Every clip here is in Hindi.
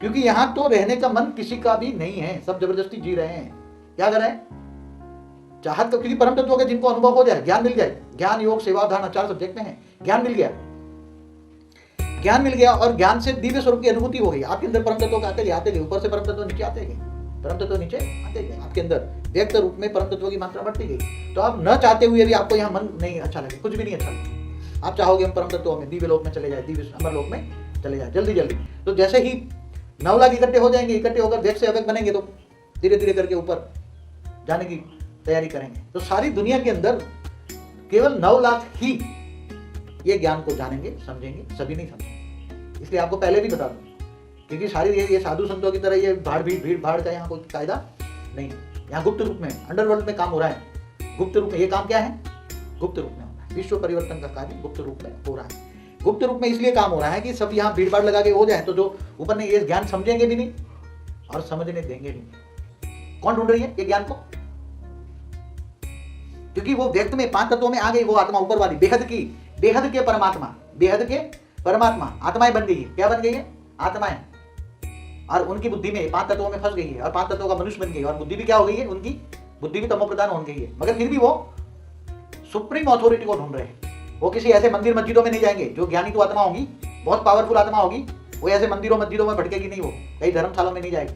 क्योंकि यहाँ तो रहने का मन किसी का भी नहीं है, सब जबरदस्ती जी रहे हैं। क्या कर रहे हैं? चाहत तो, क्योंकि परम तत्व के जिनको अनुभव हो जाए, ज्ञान मिल जाए, ज्ञान योग सेवा दान 4 सब्जेक्ट में है, ज्ञान मिल गया, ज्ञान मिल गया और ज्ञान से दिव्य स्वरूप की अनुभूति हो गई। आपके अंदर परम तत्व आते गए, ऊपर से परम तत्व नीचे आते गए, परम तत्व नीचे आते गए, आपके अंदर व्यक्त रूप में परम तत्व की मात्रा बढ़ती गई। तो आप न चाहते हुए भी आपको यहाँ मन नहीं अच्छा लगे, कुछ भी नहीं अच्छा लगे, आप चाहोगे हम परम तत्व में, दिव्य लोक में चले जाए, दिव्य अमर लोक में चले जाए जल्दी जल्दी। तो जैसे ही 9 लाख इकट्ठे हो जाएंगे, इकट्ठे होकर व्यक्त से अव्यक्त बनेंगे, तो धीरे धीरे करके ऊपर जाने की तैयारी करेंगे। तो सारी दुनिया के अंदर केवल 9 लाख ही ये ज्ञान को जानेंगे, समझेंगे, सभी नहीं समझेंगे। इसलिए आपको पहले भी बता दूं, क्योंकि सारी ये साधु संतों की तरह ये भीड़ भाड़ का यहाँ कोई कायदा नहीं। यहाँ गुप्त रूप में, अंडरवर्ल्ड में काम हो रहा है, गुप्त रूप में। ये काम क्या है? गुप्त रूप में हो रहा है। विश्व परिवर्तन का कार्य गुप्त रूप में हो रहा है। गुप्त रूप में इसलिए काम हो रहा है कि सब यहाँ भीड़ भाड़ लगा के हो जाए, तो जो ऊपर ने ये ज्ञान समझेंगे भी नहीं और समझने देंगे भी नहीं। कौन ढूंढ रही है ये ज्ञान को? क्योंकि वो व्यक्त में 5 तत्वों में आ गई वो आत्मा ऊपर वाली, बेहद की, बेहद के परमात्मा, बेहद के परमात्मा आत्माएं बन गई है। क्या बन गई है? आत्माएं। और उनकी बुद्धि में 5 तत्वों में फंस गई है और 5 तत्वों का मनुष्य बन गई है और बुद्धि भी क्या हो गई है? उनकी बुद्धि भी तमो प्रधान हो गई है। मगर फिर भी वो सुप्रीम अथॉरिटी को ढूंढ रहे हैं। वो किसी ऐसे मंदिर मस्जिदों में नहीं जाएंगे। जो ज्ञानी तो आत्मा होगी, बहुत पावरफुल आत्मा होगी, वो ऐसे मंदिरों मस्जिदों में भटकेगी नहीं, वो कई धर्मशालाओं में नहीं जाएगी।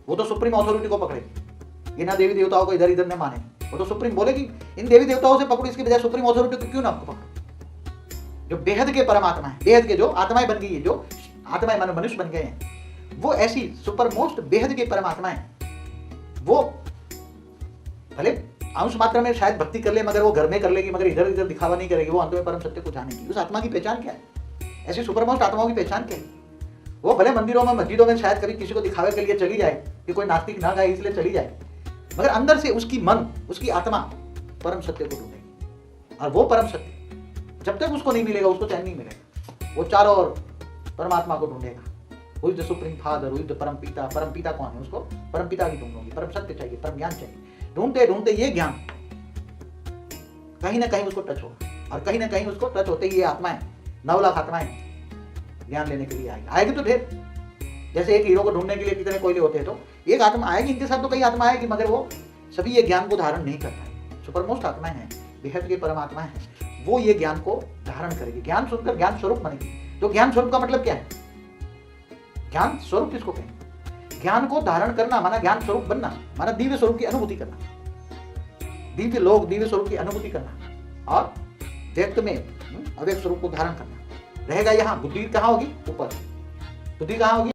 वो तो सुप्रीम अथॉरिटी को पकड़ेगी। ये ना देवी देवताओं को इधर इधर न माने, वो तो सुप्रीम बोलेगी इन देवी देवताओं से पकड़ो, इसके बजाय सुप्रीम अथॉरिटी को क्यों ना आपको पकड़ो। जो बेहद के परमात्मा है, बेहद के जो आत्माएं बन गई है, जो आत्माएं मनुष्य बन गए हैं, वो ऐसी सुपर मोस्ट बेहद के परमात्मा है। वो भले अंश मात्रा में शायद भक्ति कर ले, मगर वो घर में कर लेगी, मगर इधर इधर दिखावा नहीं करेगी। वो अंत में परम सत्य को जानेगी। उस आत्मा की पहचान क्या है? ऐसी सुपर मोस्ट आत्माओं की पहचान क्या है? वो भले मंदिरों में मस्जिदों में शायद कभी किसी को दिखावे के लिए चली जाए कि कोई नास्तिक ना गाए इसलिए चली जाए, मगर अंदर से उसकी मन, उसकी आत्मा परम सत्य को ढूंढेगी। और वो परम सत्य जब तक उसको नहीं मिलेगा, उसको चैन नहीं मिलेगा। वो चारों ओर परमात्मा को ढूंढेगा। Who is the supreme father? Who is the परम पिता? परम पिता कौन है? उसको परम पिता की ढूंढोगे। परम सत्य चाहिए, परम ज्ञान चाहिए। ढूंढते ढूंढते ये ज्ञान कहीं ना कहीं उसको टच होगा और कहीं ना कहीं उसको टच होते ही ये आत्माएं, 9 लाख आत्माएं ज्ञान लेने के लिए आएगी तो ढेर। जैसे एक हीरो को ढूंढने के लिए कितने कोयले होते हैं, तो एक आत्मा आएगी, इनके साथ तो कई आत्मा आएगी, मगर वो सभी ये ज्ञान को धारण नहीं करता है। सुपरमोस्ट आत्माएं हैं, बेहद के परमात्मा है, वो ये ज्ञान को धारण करेगी। ज्ञान सुनकर ज्ञान स्वरूप बनेगी। तो ज्ञान स्वरूप का मतलब क्या है? ज्ञान स्वरूप किसको कहें? ज्ञान को धारण करना माना ज्ञान स्वरूप बनना, माना दिव्य स्वरूप की अनुभूति करना, दिव्य लोक, दिव्य स्वरूप की अनुभूति करना और व्यक्त में अव्यक्त स्वरूप को धारण करना। रहेगा यहाँ बुद्धि कहाँ होगी? ऊपर। बुद्धि कहाँ होगी?